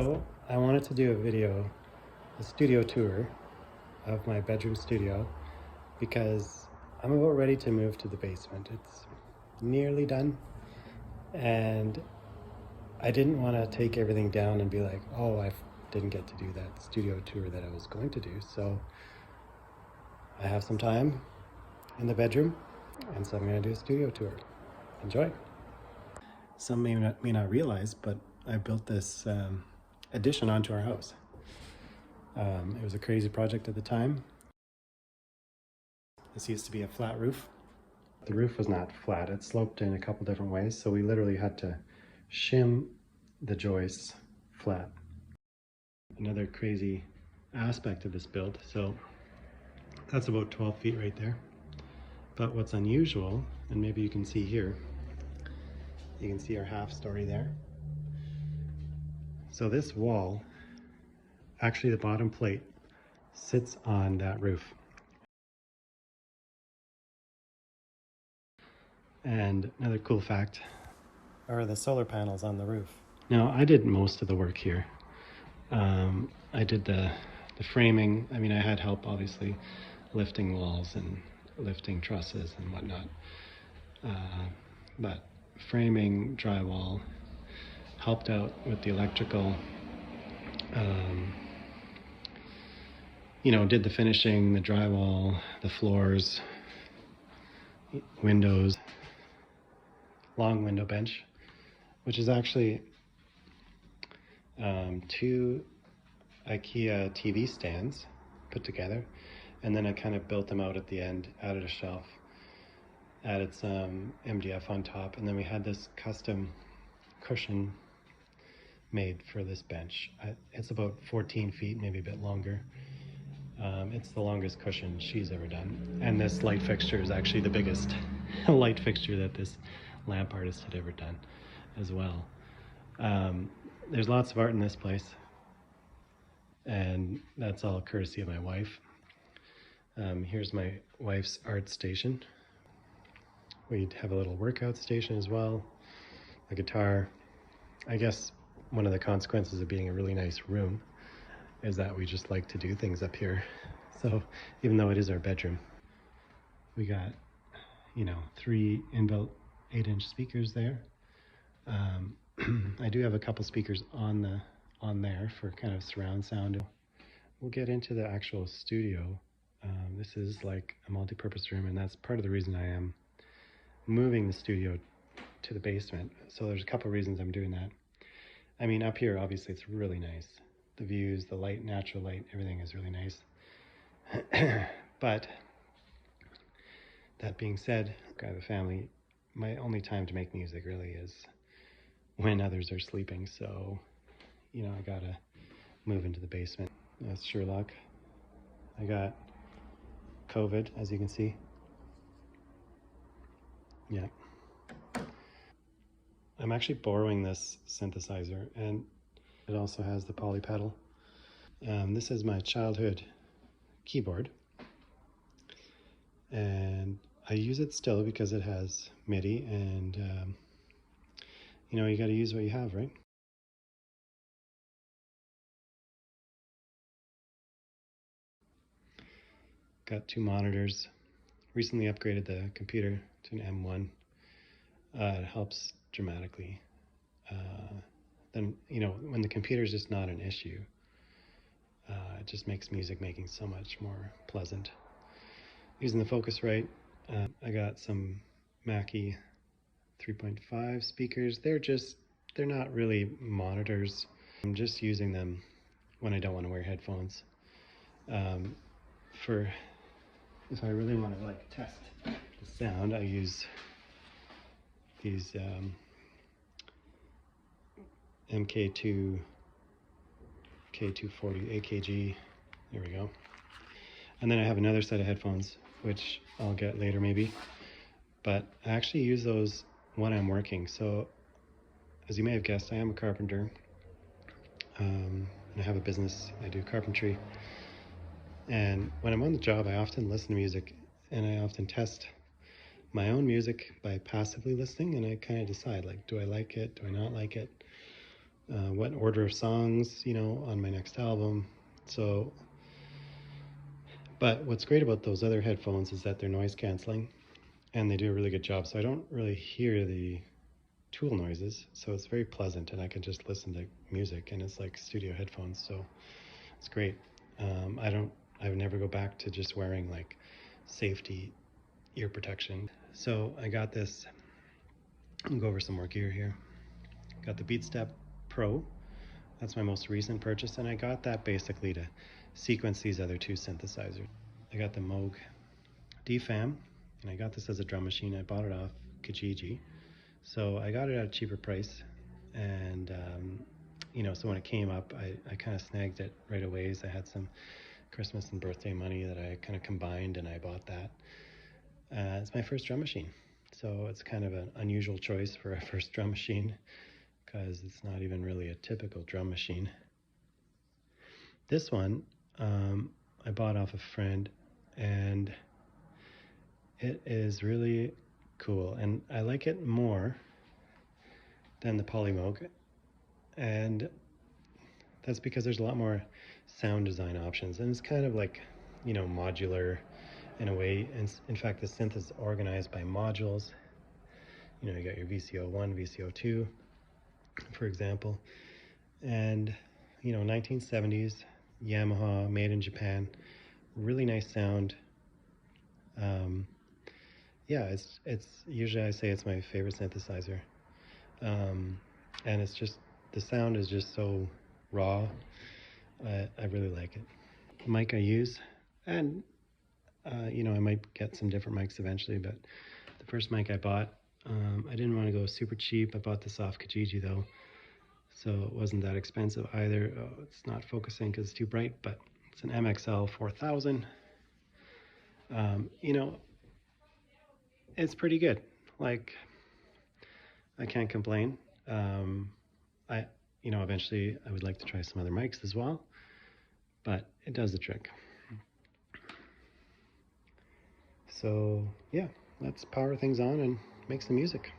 So I wanted to do a studio tour of my bedroom studio because I'm about ready to move to the basement. It's nearly done, and I didn't want to take everything down and be like, oh, I didn't get to do that studio tour that I was going to do. So I have some time in the bedroom, and so I'm going to do a studio tour. Enjoy. Some may not realize, but I built this addition onto our house. It was a crazy project at the time. This used to be a flat roof. The roof was not flat, it sloped in a couple different ways, so we literally had to shim the joists flat. Another crazy aspect of this build, so that's about 12 feet right there. But what's unusual, and maybe you can see here, you can see our half story there. So this wall, actually the bottom plate, sits on that roof. And another cool fact are the solar panels on the roof. Now, I did most of the work here. I did the framing. I mean, I had help, obviously, lifting walls and lifting trusses and whatnot. But framing, drywall, helped out with the electrical. Did the finishing, the drywall, the floors, windows, long window bench, which is actually two IKEA TV stands put together, and then I kind of built them out at the end, added a shelf, added some MDF on top, and then we had this custom cushion made for this bench. It's about 14 feet, maybe a bit longer. It's the longest cushion she's ever done, and this light fixture is actually the biggest light fixture that this lamp artist had ever done as well. There's lots of art in this place, and that's all courtesy of my wife. Here's my wife's art station. We'd have a little workout station as well, a guitar. I guess one of the consequences of being a really nice room is that we just like to do things up here. So even though it is our bedroom, we got, 3 inbuilt 8-inch speakers there. I do have a couple speakers on there for kind of surround sound. We'll get into the actual studio. This is like a multi-purpose room, and that's part of the reason I am moving the studio to the basement. So there's a couple reasons I'm doing that. I mean, up here, obviously, it's really nice. The views, the light, natural light, everything is really nice. But that being said, I have a family. My only time to make music really is when others are sleeping. So, I gotta move into the basement. That's Sherlock. I got COVID, as you can see. Yeah. I'm actually borrowing this synthesizer, and it also has the poly pedal. This is my childhood keyboard, and I use it still because it has MIDI, and you got to use what you have, right? Got 2 monitors. Recently upgraded the computer to an M1. It helps dramatically. Then, when the computer is just not an issue, it just makes music making so much more pleasant. Using the Focusrite, I got some Mackie 3.5 speakers. They're not really monitors. I'm just using them when I don't want to wear headphones. If I really want to test the sound, I use these MK2 K240 AKG. There we go. And then I have another set of headphones, which I'll get later maybe. But I actually use those when I'm working. So, as you may have guessed, I am a carpenter. And I have a business. I do carpentry. And when I'm on the job, I often listen to music, and I often test my own music by passively listening, and I kind of decide, do I like it? Do I not like it? what order of songs, you know, on my next album. So, but what's great about those other headphones is that they're noise canceling and they do a really good job. So I don't really hear the tool noises. So it's very pleasant and I can just listen to music and it's like studio headphones. So it's great. I would never go back to just wearing like safety ear protection. So I got this, I'll go over some more gear here. Got the BeatStep Pro. That's my most recent purchase, and I got that basically to sequence these other two synthesizers. I got the Moog DFAM, and I got this as a drum machine. I bought it off Kijiji, so I got it at a cheaper price. And you know, so when it came up, I kind of snagged it right away. So I had some Christmas and birthday money that I kind of combined, and I bought that. It's my first drum machine, so it's kind of an unusual choice for a first drum machine because it's not even really a typical drum machine. This one I bought off a friend, and it is really cool, and I like it more than the Polymoog, and that's because there's a lot more sound design options, and it's kind of like, you know, modular in a way. And in fact, the synth is organized by modules. You know, you got your VCO1, VCO2, for example, and you know, 1970s Yamaha, made in Japan, really nice sound. Yeah, it's usually I say it's my favorite synthesizer, and it's just, the sound is just so raw. I really like it. The mic I use, and you know, I might get some different mics eventually, but the first mic I bought, I didn't want to go super cheap. I bought this off Kijiji though, so it wasn't that expensive either. Oh, it's not focusing because it's too bright, but it's an MXL 4000. You know, it's pretty good. Like, I can't complain. I, you know, eventually I would like to try some other mics as well, but it does the trick. So yeah, let's power things on and make some music.